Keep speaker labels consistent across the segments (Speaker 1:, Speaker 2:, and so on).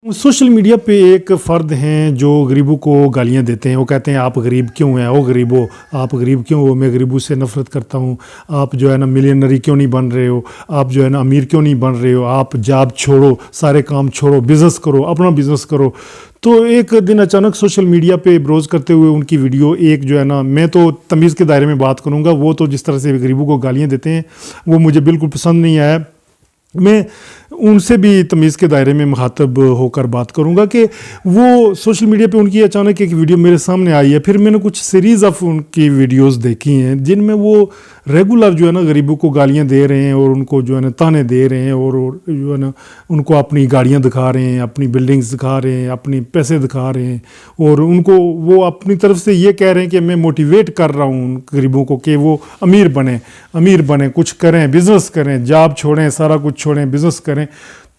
Speaker 1: Social media पे एक फ़र्द हैं जो गरीबों को गालियां देते हैं। वो कहते हैं आप गरीब क्यों हैं, ओ गरीब हो, आप गरीब क्यों हो, मैं गरीबों से नफ़रत करता हूँ, आप जो है ना मिलियनरी क्यों नहीं बन रहे हो, आप जो है ना अमीर क्यों नहीं बन रहे हो, आप जॉब छोड़ो, सारे काम छोड़ो, बिज़नेस करो, अपना बिज़नेस करो। तो एक दिन अचानक सोशल मीडिया पे ब्रोज़ करते हुए उनकी वीडियो एक जो है ना, मैं तो तमीज़ के दायरे में बात करूँगा, वो तो जिस तरह से गरीबों को गालियाँ देते हैं वो मुझे बिल्कुल पसंद नहीं आया। मैं उनसे भी तमीज़ के दायरे में मुखातब होकर बात करूंगा कि वो सोशल मीडिया पे उनकी अचानक एक वीडियो मेरे सामने आई है। फिर मैंने कुछ सीरीज़ ऑफ उनकी वीडियोस देखी हैं जिनमें वो रेगुलर जो है ना गरीबों को गालियां दे रहे हैं और उनको जो है ना ताने दे रहे हैं और जो है ना उनको अपनी गाड़ियां दिखा रहे हैं, अपनी बिल्डिंग्स दिखा रहे हैं, अपनी पैसे दिखा रहे हैं और उनको वो अपनी तरफ से ये कह रहे हैं कि मैं मोटिवेट कर रहा हूँ गरीबों को कि वो अमीर बने, कुछ करें, बिज़नेस करें, जॉब छोड़ें, सारा कुछ छोड़ें, बिज़नेस करें।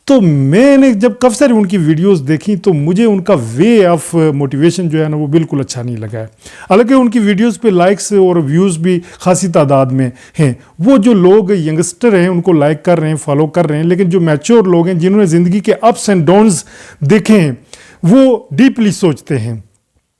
Speaker 1: तो मैंने जब काफ़ी सारी उनकी वीडियोस देखी तो मुझे उनका वे ऑफ मोटिवेशन जो है ना वो बिल्कुल अच्छा नहीं लगा है। हालांकि उनकी वीडियोस पे लाइक्स और व्यूज़ भी खासी तादाद में हैं। वो जो लोग यंगस्टर हैं उनको लाइक कर रहे हैं, फॉलो कर रहे हैं, लेकिन जो मैच्योर लोग हैं जिन्होंने ज़िंदगी के अप्स एंड डाउन्स देखे हैं वो डीपली सोचते हैं,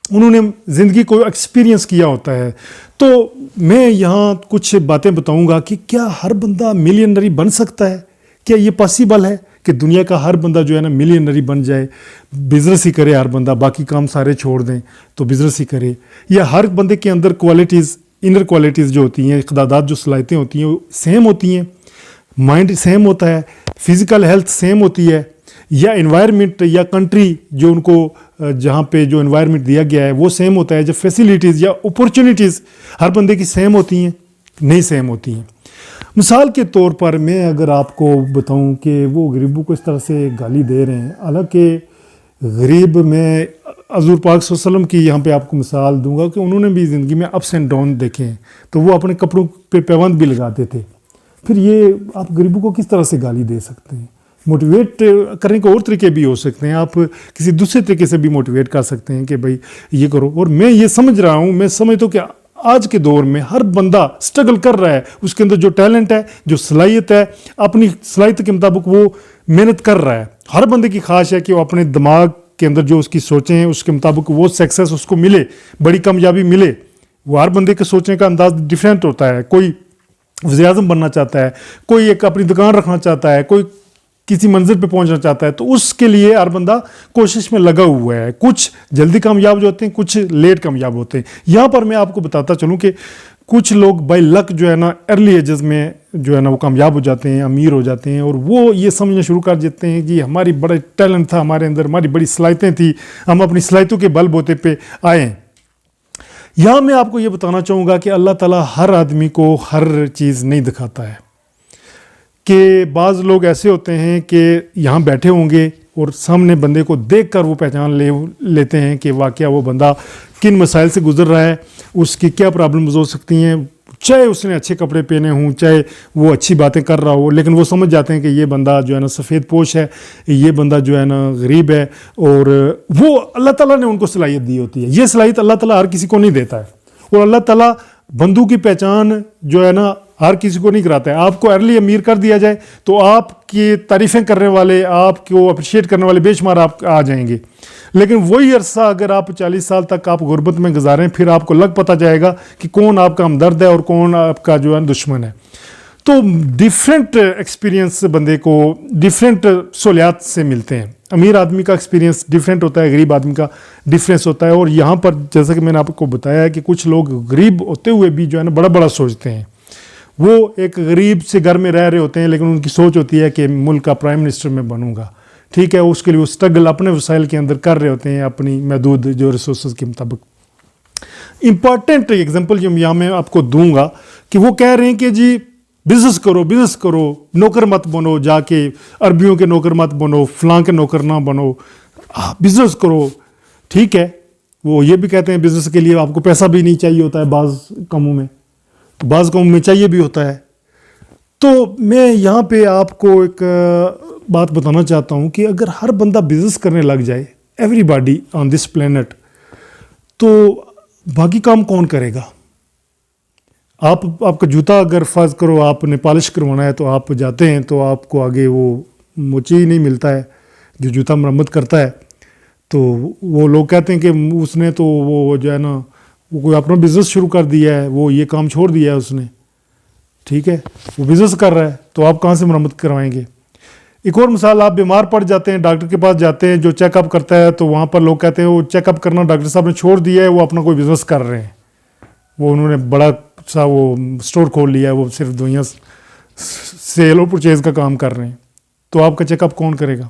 Speaker 1: उन्होंने ज़िंदगी को एक्सपीरियंस किया होता है। तो मैं यहाँ कुछ बातें बताऊँगा कि क्या हर बंदा मिलियनरी बन सकता है, क्या ये पॉसिबल है कि दुनिया का हर बंदा जो है ना मिलियनरी बन जाए, बिज़नेस ही करे हर बंदा, बाकी काम सारे छोड़ दें तो बिज़नेस ही करे, या हर बंदे के अंदर क्वालिटीज़, इनर क्वालिटीज़ जो होती हैं, इक़्तिदारात जो सलाहियतें होती हैं वो सेम होती हैं, माइंड सेम होता है, फिज़िकल हेल्थ सेम होती है, या एनवायरनमेंट या कंट्री जो उनको जहाँ पे जो एनवायरनमेंट दिया गया है वो सेम होता है, जब फैसिलिटीज़ या अपॉर्चुनिटीज़ हर बंदे की सेम होती हैं, नहीं सेम होती हैं। मिसाल के तौर पर मैं अगर आपको बताऊं कि वो गरीबों को इस तरह से गाली दे रहे हैं, हालांकि गरीब में हज़ूर पाक सल्लल्लाहु अलैहि वसल्लम की यहाँ पे आपको मिसाल दूंगा कि उन्होंने भी ज़िंदगी में अप्स एंड डाउन देखे हैं, तो वो अपने कपड़ों पे पाबंद भी लगाते थे। फिर ये आप गरीबों को किस तरह से गाली दे सकते हैं? मोटिवेट करने के और तरीके भी हो सकते हैं, आप किसी दूसरे तरीके से भी मोटिवेट कर सकते हैं कि भाई ये करो। और मैं ये समझ रहा हूँ, मैं समझता हूँ कि आज के दौर में हर बंदा स्ट्रगल कर रहा है, उसके अंदर जो टैलेंट है, जो सलाहियत है, अपनी सलाहियत के मुताबिक वो मेहनत कर रहा है। हर बंदे की ख्वाहिश है कि वो अपने दिमाग के अंदर जो उसकी सोचें हैं उसके मुताबिक वो सक्सेस उसको मिले, बड़ी कामयाबी मिले। वो हर बंदे के सोचने का अंदाज डिफरेंट होता है, कोई वज़ीर-ए-आज़म बनना चाहता है, कोई एक अपनी दुकान रखना चाहता है, कोई किसी मंजिल पे पहुंचना चाहता है, तो उसके लिए हर बंदा कोशिश में लगा हुआ है। कुछ जल्दी कामयाब जो होते हैं, कुछ लेट कामयाब होते हैं। यहाँ पर मैं आपको बताता चलूँ कि कुछ लोग बाय लक जो है ना अर्ली एजेस में जो है ना वो कामयाब हो जाते हैं, अमीर हो जाते हैं, और वो ये समझना शुरू कर देते हैं कि हमारी बड़ा टैलेंट था हमारे अंदर, हमारी बड़ी सलाहियतें थी, हम अपनी सलाहियतों के बलबूते पे आए। यहाँ मैं आपको ये बताना चाहूँगा कि अल्लाह ताला हर आदमी को हर चीज़ नहीं दिखाता है, कि बाज़ लोग ऐसे होते हैं कि यहाँ बैठे होंगे और सामने बंदे को देखकर वो पहचान लेते हैं कि वाकया वो बंदा किन मसाइल से गुजर रहा है, उसकी क्या प्रॉब्लम्स हो सकती हैं, चाहे उसने अच्छे कपड़े पहने हों, चाहे वो अच्छी बातें कर रहा हो, लेकिन वो समझ जाते हैं कि ये बंदा जो है ना सफ़ेद पोश है, ये बंदा जो है ना गरीब है, और वो अल्लाह ताला ने उनको सलाहियत दी होती है। ये सलाहियत अल्लाह ताला हर किसी को नहीं देता है, और अल्लाह ताला बंदों की पहचान जो है ना हर किसी को नहीं कराता है। आपको अर्ली अमीर कर दिया जाए तो आपकी तारीफ़ें करने वाले, आपको अप्रिशिएट करने वाले बेशुमार आप आ जाएंगे, लेकिन वही अरसा अगर आप 40 साल तक आप गुर्बत में गुजारें, फिर आपको लग पता जाएगा कि कौन आपका हमदर्द है और कौन आपका जो है दुश्मन है। तो डिफरेंट एक्सपीरियंस बंदे को डिफरेंट सहूलियात से मिलते हैं। अमीर आदमी का एक्सपीरियंस डिफरेंट होता है, गरीब आदमी का डिफरेंस होता है। और यहाँ पर जैसा कि मैंने आपको बताया है कि कुछ लोग गरीब होते हुए भी जो है ना बड़ा बड़ा सोचते हैं। वो एक गरीब से घर में रह रहे होते हैं, लेकिन उनकी सोच होती है कि मुल्क का प्राइम मिनिस्टर मैं बनूंगा। ठीक है, उसके लिए वो स्ट्रगल अपने वसाइल के अंदर कर रहे होते हैं, अपनी महदूद जो रिसोर्स के मुताबिक। इंपॉर्टेंट एग्जांपल जो यहाँ मैं आपको दूंगा कि वो कह रहे हैं कि जी बिज़नेस करो, नौकर मत बनो, जाके अरबियों के नौकर मत बनो, फलां के नौकर ना बनो, बिज़नेस करो। ठीक है, वो ये भी कहते हैं बिज़नेस के लिए आपको पैसा भी नहीं चाहिए होता है, बाज़ कामों में, बाज़ कामों में चाहिए भी होता है। तो मैं यहाँ पे आपको एक बात बताना चाहता हूँ कि अगर हर बंदा बिज़नेस करने लग जाए, एवरीबॉडी ऑन दिस प्लेनेट, तो बाकी काम कौन करेगा? आपका जूता अगर फ़र्ज़ करो आपने पॉलिश करवाना है तो आप जाते हैं तो आपको आगे वो मोची ही नहीं मिलता है, जो जूता मरम्मत करता है, तो वो लोग कहते हैं कि उसने तो वो जो है ना वो कोई अपना बिज़नेस शुरू कर दिया है, वो ये काम छोड़ दिया है उसने, ठीक है, वो बिज़नेस कर रहा है, तो आप कहाँ से मरम्मत करवाएंगे। एक और मिसाल, आप बीमार पड़ जाते हैं, डॉक्टर के पास जाते हैं, जो चेकअप करता है, तो वहाँ पर लोग कहते हैं वो चेकअप करना डॉक्टर साहब ने छोड़ दिया है, वो अपना कोई बिज़नेस कर रहे हैं, वो उन्होंने बड़ा सा वो स्टोर खोल लिया है, वो सिर्फ दवाइयाँ सेल और परचेज़ का काम कर रहे हैं, तो आपका चेकअप कौन करेगा।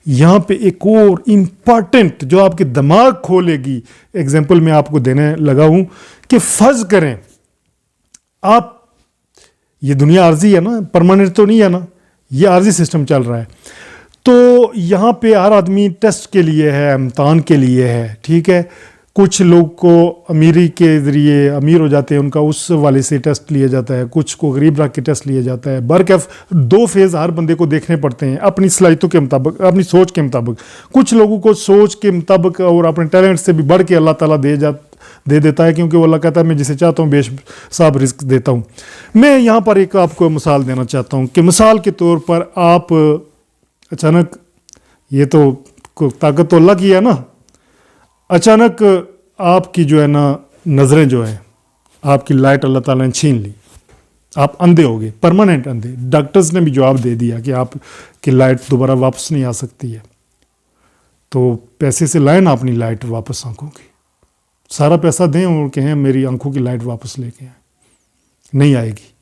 Speaker 1: यहाँ पे एक और इम्पॉर्टेंट जो आपके दिमाग खोलेगी एग्जाम्पल मैं आपको देने लगा हूँ कि फर्ज करें आप, ये दुनिया आर्जी है ना, परमानेंट तो नहीं है ना, ये आर्जी सिस्टम चल रहा है, तो यहाँ पे हर आदमी टेस्ट के लिए है, इम्तहान के लिए है, ठीक है। कुछ लोग को अमीरी के ज़रिए अमीर हो जाते हैं, उनका उस वाले से टेस्ट लिया जाता है, कुछ को गरीब रख के टेस्ट लिया जाता है। बरकैफ 2 फेज़ हर बंदे को देखने पड़ते हैं अपनी सलाहियतों के मुताबिक, अपनी सोच के मुताबिक। कुछ लोगों को सोच के मुताबिक और अपने टैलेंट से भी बढ़ के अल्लाह ताला दे देता है, क्योंकि वो अल्लाह कहता है मैं जिसे चाहता हूँ बेशसाब रिस्क देता हूँ। मैं यहाँ पर एक आपको मिसाल देना चाहता हूँ कि मिसाल के तौर पर आप अचानक, ये तो ताकत तो अल्लाह की है ना, अचानक आपकी जो है ना नज़रें जो है, आपकी लाइट अल्लाह ताला ने छीन ली, आप अंधे हो गए, परमानेंट अंधे। डॉक्टर्स ने भी जवाब दे दिया कि आपकी लाइट दोबारा वापस नहीं आ सकती है, तो पैसे से लाएं ना अपनी लाइट वापस आंखों की, सारा पैसा दें और कहें मेरी आंखों की लाइट वापस लेके आए, नहीं आएगी।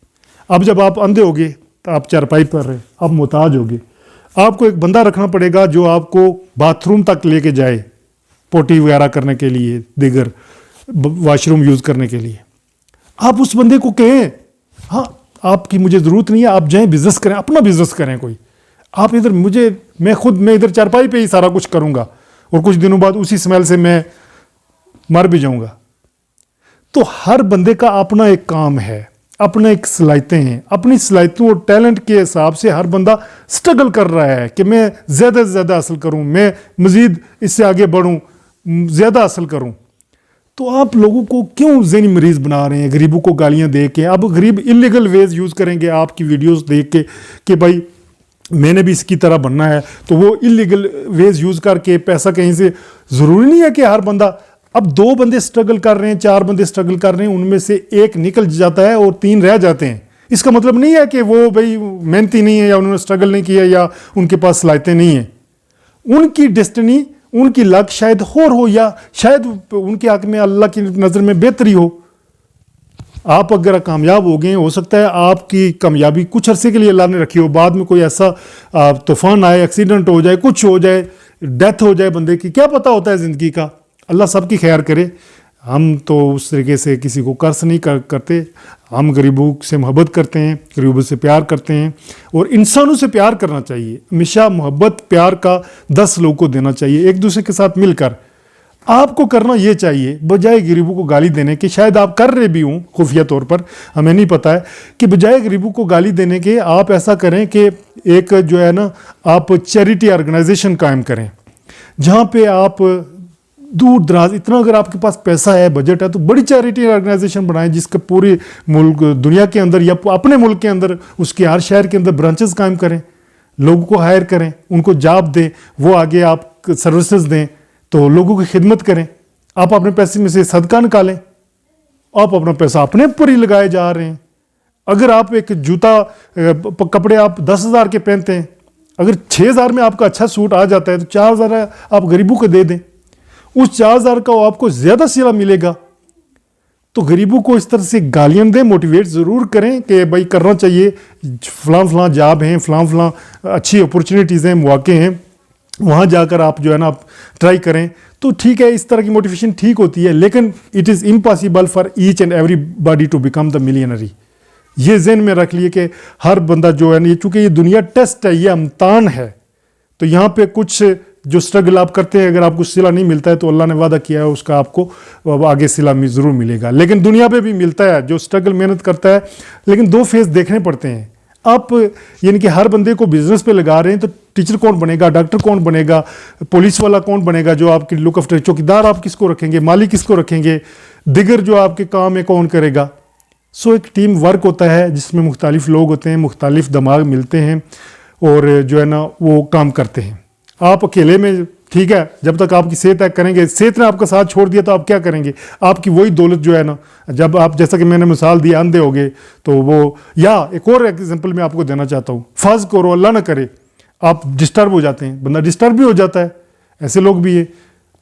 Speaker 1: अब जब आप अंधे हो गए तो आप चारपाई पर रहे, आप मोहताज हो गए, आपको एक बंदा रखना पड़ेगा जो आपको बाथरूम तक लेके जाए, पोटी वगैरह करने के लिए, दिगर वॉशरूम यूज़ करने के लिए। आप उस बंदे को कहें हाँ आपकी मुझे ज़रूरत नहीं है, आप जाएं बिज़नेस करें, अपना बिज़नेस करें कोई, आप इधर मैं इधर चारपाई पे ही सारा कुछ करूँगा और कुछ दिनों बाद उसी स्मेल से मैं मर भी जाऊँगा। तो हर बंदे का अपना एक काम है, अपने एक सलाहितें हैं, अपनी सलाहितों और टैलेंट के हिसाब से हर बंदा स्ट्रगल कर रहा है कि मैं ज़्यादा से ज़्यादा हासिल करूँ, मैं मज़ीद इससे आगे बढ़ूँ, ज़्यादा हासिल करूँ। तो आप लोगों को क्यों ज़हनी मरीज़ बना रहे हैं, गरीबों को गालियाँ दे के। अब गरीब इलीगल वेज यूज़ करेंगे आपकी वीडियोस देख के कि भाई मैंने भी इसकी तरह बनना है, तो वो इलीगल वेज यूज़ करके पैसा कहीं से, ज़रूरी नहीं है कि हर बंदा, अब 2 बंदे स्ट्रगल कर रहे हैं, 4 बंदे स्ट्रगल कर रहे हैं, उनमें से एक निकल जाता है और 3 रह जाते हैं। इसका मतलब नहीं है कि वो भाई मेहनती नहीं है या उन्होंने स्ट्रगल नहीं किया या उनके पास सलाहितें नहीं हैं। उनकी डेस्टिनी, उनकी लक शायद और हो या शायद उनके हक में अल्लाह की नज़र में बेहतरी हो। आप अगर कामयाब हो गए, हो सकता है आपकी कामयाबी कुछ अरसे के लिए अल्लाह ने रखी हो, बाद में कोई ऐसा तूफान आए, एक्सीडेंट हो जाए, कुछ हो जाए, डेथ हो जाए बंदे की, क्या पता होता है ज़िंदगी का। अल्लाह सबकी खैर करे। हम तो उस तरीके से किसी को कर्ज नहीं करते, हम गरीबों से मोहब्बत करते हैं, गरीबों से प्यार करते हैं, और इंसानों से प्यार करना चाहिए। हमेशा मोहब्बत प्यार का 10 लोगों को देना चाहिए, एक दूसरे के साथ मिलकर। आपको करना ये चाहिए, बजाय गरीबों को गाली देने के, शायद आप कर रहे भी हों खुफिया तौर पर, हमें नहीं पता है, कि बजाय गरीबों को गाली देने के आप ऐसा करें कि एक जो है ना आप चैरिटी ऑर्गेनाइजेशन कायम करें, जहाँ पे आप दूर दराज, इतना अगर आपके पास पैसा है, बजट है, तो बड़ी चैरिटी ऑर्गेनाइजेशन बनाएं जिसके पूरे मुल्क, दुनिया के अंदर या अपने मुल्क के अंदर, उसके हर शहर के अंदर ब्रांचेस कायम करें, लोगों को हायर करें, उनको जॉब दें, वो आगे आप सर्विसेज दें, तो लोगों की खिदमत करें। आप अपने पैसे में से सदका निकालें, आप अपना पैसा अपने ऊपर ही लगाए जा रहे हैं। अगर आप एक जूता कपड़े आप 10,000 के पहनते हैं, अगर 6,000 में आपका अच्छा सूट आ जाता है तो 4,000 आप गरीबों को दे दें, उस 4,000 का आपको ज़्यादा सिला मिलेगा। तो गरीबों को इस तरह से गालियाँ दें, मोटिवेट ज़रूर करें कि भाई करना चाहिए, फलां जॉब हैं, फलां अच्छी अपॉर्चुनिटीज़ हैं, मौके हैं, वहाँ जाकर आप जो है ना आप ट्राई करें, तो ठीक है, इस तरह की मोटिवेशन ठीक होती है। लेकिन it is impossible for each and everybody to become the millionaire. ये ज़हन में रख लिए कि हर बंदा जो है ना, चूँकि ये दुनिया टेस्ट है, ये इम्तिहान है, तो यहाँ पे कुछ जो स्ट्रगल आप करते हैं, अगर आपको सिला नहीं मिलता है तो अल्लाह ने वादा किया है उसका आपको आगे सिला ज़रूर मिलेगा। लेकिन दुनिया पे भी मिलता है, जो स्ट्रगल मेहनत करता है, लेकिन 2 फेज़ देखने पड़ते हैं। आप यानी कि हर बंदे को बिजनेस पे लगा रहे हैं, तो टीचर कौन बनेगा, डॉक्टर कौन बनेगा, पुलिस वाला कौन बनेगा जो आपकी लुक आफ्टर, चौकीदार आप किसको रखेंगे, माली किसको रखेंगे, दिगर जो आपके काम है कौन करेगा। सो एक टीम वर्क होता है जिसमें मुख्तलिफ लोग होते हैं, मुख्तलिफ दिमाग मिलते हैं और जो है ना वो काम करते हैं। आप अकेले में ठीक है, जब तक आपकी सेहत है करेंगे, सेहत ने आपका साथ छोड़ दिया तो आप क्या करेंगे? आपकी वही दौलत जो है ना, जब आप, जैसा कि मैंने मिसाल दी अंधे हो गए तो वो, या एक और एग्जांपल मैं आपको देना चाहता हूँ, फर्ज करो अल्लाह ना करे आप डिस्टर्ब हो जाते हैं, बंदा डिस्टर्ब भी हो जाता है, ऐसे लोग भी है,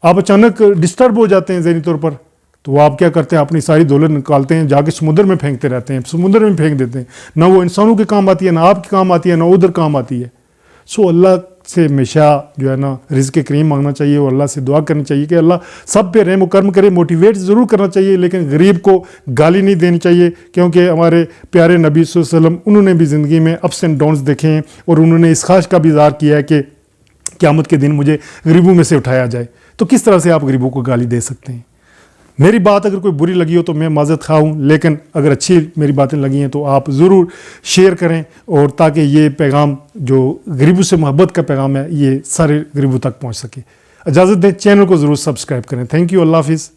Speaker 1: आप अचानक डिस्टर्ब हो जाते हैं ज़हनी तौर पर, तो वो आप क्या करते हैं, अपनी सारी दौलत निकालते हैं, जाके समुद्र में फेंकते रहते हैं, समुद्र में फेंक देते हैं, ना वो इंसानों के काम आती है, ना आपके काम आती है, ना उधर काम आती है। सो अल्लाह से हमेशा जो है ना रिज़्क़ करीम मांगना चाहिए और अल्लाह से दुआ करनी चाहिए कि अल्लाह सब पे रहम करम करे। मोटिवेट ज़रूर करना चाहिए, लेकिन गरीब को गाली नहीं देनी चाहिए, क्योंकि हमारे प्यारे नबी सल्लल्लाहु अलैहि वसल्लम, उन्होंने भी ज़िंदगी में अप्स एंड डाउन्स देखे हैं और उन्होंने इस ख्वाहिश का भी इज़हार किया है कि क़यामत के दिन मुझे गरीबों में से उठाया जाए। तो किस तरह से आप गरीबों को गाली दे सकते हैं? मेरी बात अगर कोई बुरी लगी हो तो मैं माज़रत खा हूँ, लेकिन अगर अच्छी मेरी बातें लगी हैं तो आप ज़रूर शेयर करें, और ताकि ये पैगाम जो गरीबों से मोहब्बत का पैगाम है ये सारे गरीबों तक पहुँच सके। इजाज़त दें, चैनल को ज़रूर सब्सक्राइब करें। थैंक यू, अल्लाह हाफ़िज़।